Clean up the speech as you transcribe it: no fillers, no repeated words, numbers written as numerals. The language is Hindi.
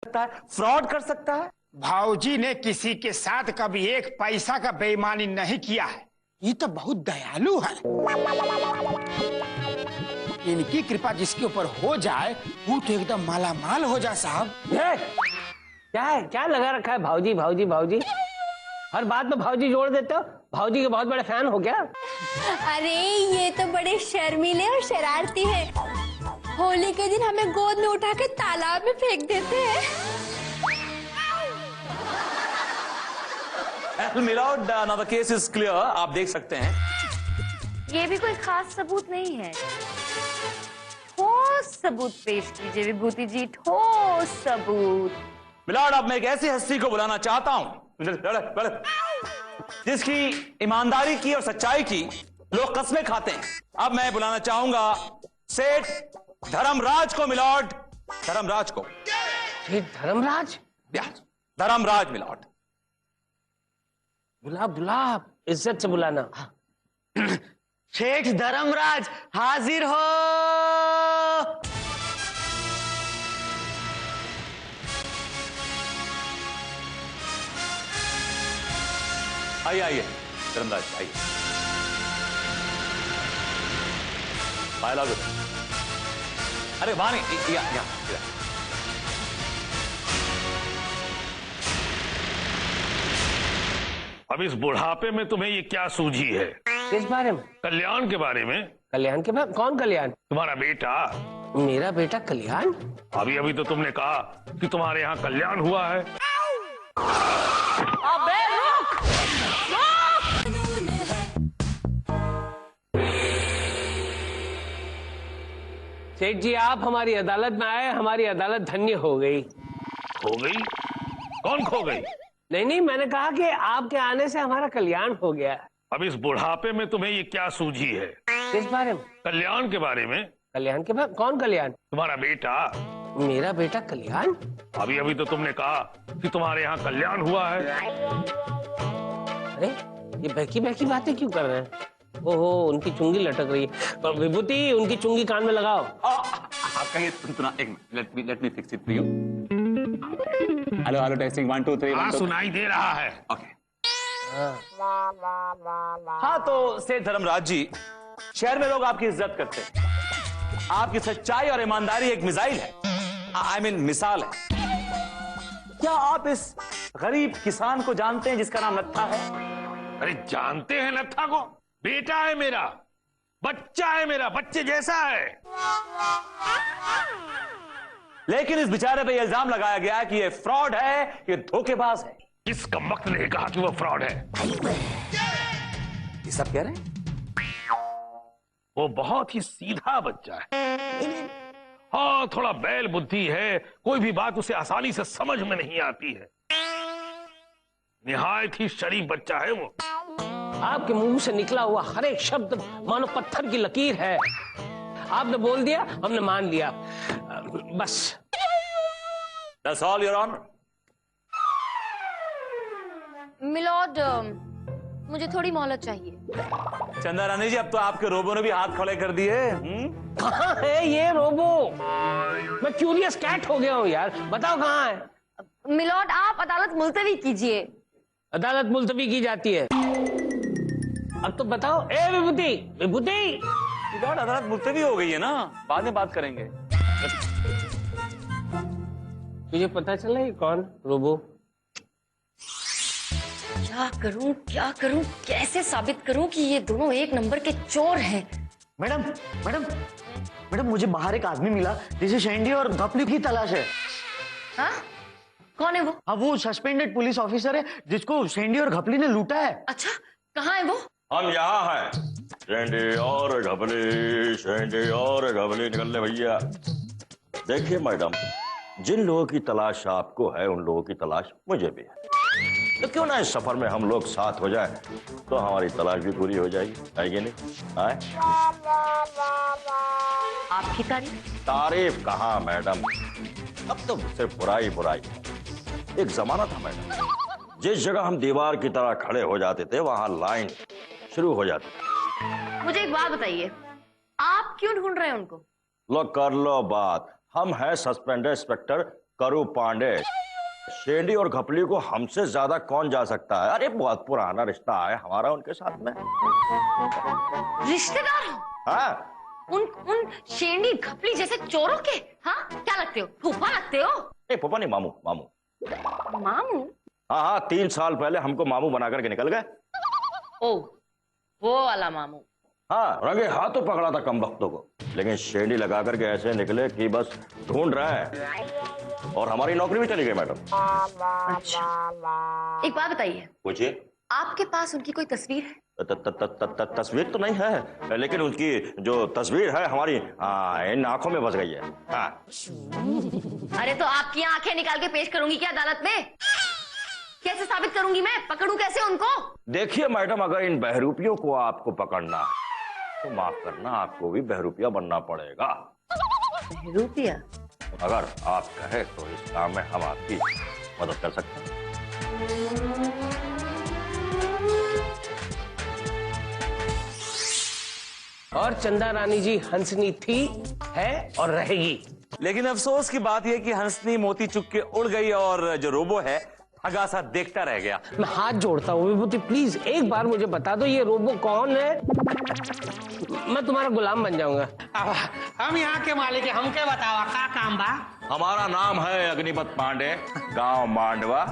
फ्रॉड कर सकता है। भाऊजी ने किसी के साथ कभी एक पैसा का बेईमानी नहीं किया है। ये तो बहुत दयालु है। इनकी कृपा जिसके ऊपर हो जाए वो तो एकदम माला माल हो जाए साहब। क्या है, क्या लगा रखा है भाऊजी भाऊजी भाऊजी? हर बात में भाऊजी जोड़ देते हो। भाऊजी के बहुत बड़े फैन हो क्या? अरे ये तो बड़े शर्मीले और शरारती हैं। होली के दिन हमें गोद में उठा के तालाब में फेंक देते हैं। Milord, now the case is clear. आप देख सकते हैं ये भी कोई खास सबूत नहीं है। ठोस सबूत पेश कीजिए विभूति जी, ठोस सबूत। मिलॉर्ड, अब मैं एक ऐसी हस्ती को बुलाना चाहता हूं जिसकी ईमानदारी की और सच्चाई की लोग कस्में खाते हैं। अब मैं बुलाना चाहूंगा सेठ धर्मराज को। मिलॉर्ड, धर्मराज को। सेठ धर्मराज? धर्मराज मिलॉर्ड। बुला बुला, इज्जत से बुलाना। सेठ धर्मराज हाजिर हो। आइए आइए धर्मराज आइए। पाया लागू। अरे वहां नहीं, यहाँ। अब इस बुढ़ापे में तुम्हें ये क्या सूझी है? किस बारे में? कल्याण के बारे में। कल्याण के बारे? कौन कल्याण? तुम्हारा बेटा। मेरा बेटा कल्याण? अभी अभी तो तुमने कहा कि तुम्हारे यहाँ कल्याण हुआ है। अबे रुक! सेठ जी, आप हमारी अदालत में आए, हमारी अदालत धन्य हो गई। खो गई? कौन खो गई? नहीं, मैंने कहा कि आपके आने से हमारा कल्याण हो गया। अब इस बुढ़ापे में तुम्हें ये क्या सूझी है? किस बारे में? कल्याण के बारे में। कल्याण के बारे? कौन कल्याण? तुम्हारा बेटा। मेरा बेटा कल्याण? अभी अभी तो तुमने कहा कि तुम्हारे यहाँ कल्याण हुआ है। अरे ये बहकी बहकी बातें क्यों कर रहे हैं? ओहो, उनकी चुंगी लटक रही है। विभूति, उनकी चुंगी कान में लगाओ। आप कहिए सुना। एक let me fix it for you. Hello testing 1 2 3। हाँ, सुनाई दे रहा है। ओके। हाँ तो सेठ धर्मराज जी, शहर में लोग आपकी इज्जत करते हैं। आपकी सच्चाई और ईमानदारी एक मिसाइल है। आई मीन मिसाल है। क्या आप इस गरीब किसान को जानते हैं जिसका नाम नत्था है? अरे जानते हैं नत्था को? बेटा है मेरा, बच्चा है मेरा, बच्चे जैसा है। लेकिन इस बेचारे पे इल्जाम लगाया गया है कि ये फ्रॉड है, ये धोखेबाज है। किस कमबख्त ने कहा कि वो फ्रॉड है? ये सब कह रहे हैं। वो बहुत ही सीधा बच्चा है। हाँ, थोड़ा बैल बुद्धि है, कोई भी बात उसे आसानी से समझ में नहीं आती है। निहायत ही शरीफ बच्चा है वो। आपके मुंह से निकला हुआ हर एक शब्द मानो पत्थर की लकीर है। आपने बोल दिया, हमने मान लिया, बस। That's all, Your Honor. Milord, मुझे थोड़ी मोहलत चाहिए। चंदा रानी जी, अब तो आपके रोबो ने भी हाथ खड़े कर दिए। कहाँ है ये रोबो? मैं क्यूरियस कैट हो गया हूँ यार, बताओ कहाँ है? मिलॉर्ड, आप अदालत मुलतवी कीजिए। अदालत मुलतवी की जाती है? अब तो बताओ। ए विभूति, विभूति! अदालत मुलतवी हो गई है ना, बाद में बात करेंगे। तुझे पता चला ये कौन रोबो? क्या करूं, कैसे साबित करूं कि ये दोनों एक नंबर के चोर हैं? मैडम, मुझे बाहर एक आदमी मिला जिसे शेंडी और घपली की तलाश है। हाँ? कौन है वो? हाँ, वो सस्पेंडेड पुलिस ऑफिसर है जिसको शेंडी और घपली ने लूटा है। अच्छा, कहाँ है वो? हम यहाँ हैं। शेंडी और घपली निकल ले भैया। देखिए मैडम, जिन लोगों की तलाश आपको है उन लोगों की तलाश मुझे भी है। तो क्यों ना इस सफर में हम लोग साथ हो जाए तो हमारी तलाश भी पूरी हो जाएगी, है कि नहीं? आए? आपकी तारीफ कहाँ मैडम, अब तो सिर्फ बुराई। एक जमाना था मैडम, जिस जगह हम दीवार की तरह खड़े हो जाते थे वहां लाइन शुरू हो जाती थी। मुझे एक बात बताइए, आप क्यों ढूंढ रहे हैं उनको? लो कर लो बात। हम हैं सस्पेंडेड इंस्पेक्टर करू पांडे, शेंडी और घपली को हमसे ज्यादा कौन जा सकता है? अरे बहुत पुराना रिश्ता है हमारा उनके साथ में। रिश्तेदार हो? हाँ, उन शेंडी घपली जैसे चोरों के? हाँ, क्या लगते हो? फूफा लगते हो? नहीं फूफा नहीं, मामू मामू। मामू? हाँ हाँ, 3 साल पहले हमको मामू बना करके निकल गए। ओ, वो वाला मामू। हाँ, रंगे हाथों पकड़ा था कम वक्तों को, लेकिन शेंडी लगा करके ऐसे निकले कि बस ढूंढ रहा है। और हमारी नौकरी भी चली गई मैडम। अच्छा, एक बात बताइए, पूछिए। आपके पास उनकी कोई तस्वीर है? तस्वीर तो नहीं है, लेकिन उनकी जो तस्वीर है हमारी इन आंखों में बस गई है। हाँ। अरे तो आपकी आंखें निकाल के पेश करूंगी क्या अदालत में? कैसे साबित करूंगी मैं? पकड़ूं कैसे उनको? देखिए मैडम, अगर इन बहरूपियों को आपको पकड़ना तो माफ करना, आपको भी बहरूपिया बनना पड़ेगा। बहरूपिया? अगर आप कहे तो इस काम में हम आपकी मदद कर सकते हैं। और चंदा रानी जी हंसनी थी, है और रहेगी। लेकिन अफसोस की बात यह कि हंसनी मोती चुग के उड़ गई और जो रोबो है ठगा सा देखता रह गया। मैं हाथ जोड़ता हूँ विभूति, प्लीज एक बार मुझे बता दो ये रोबो कौन है? मैं तुम्हारा गुलाम बन जाऊंगा। अब हम यहाँ के मालिक हैं, हमके बतावा का काम बा? हमारा नाम है अग्निपथ पांडे, गांव मांडवा।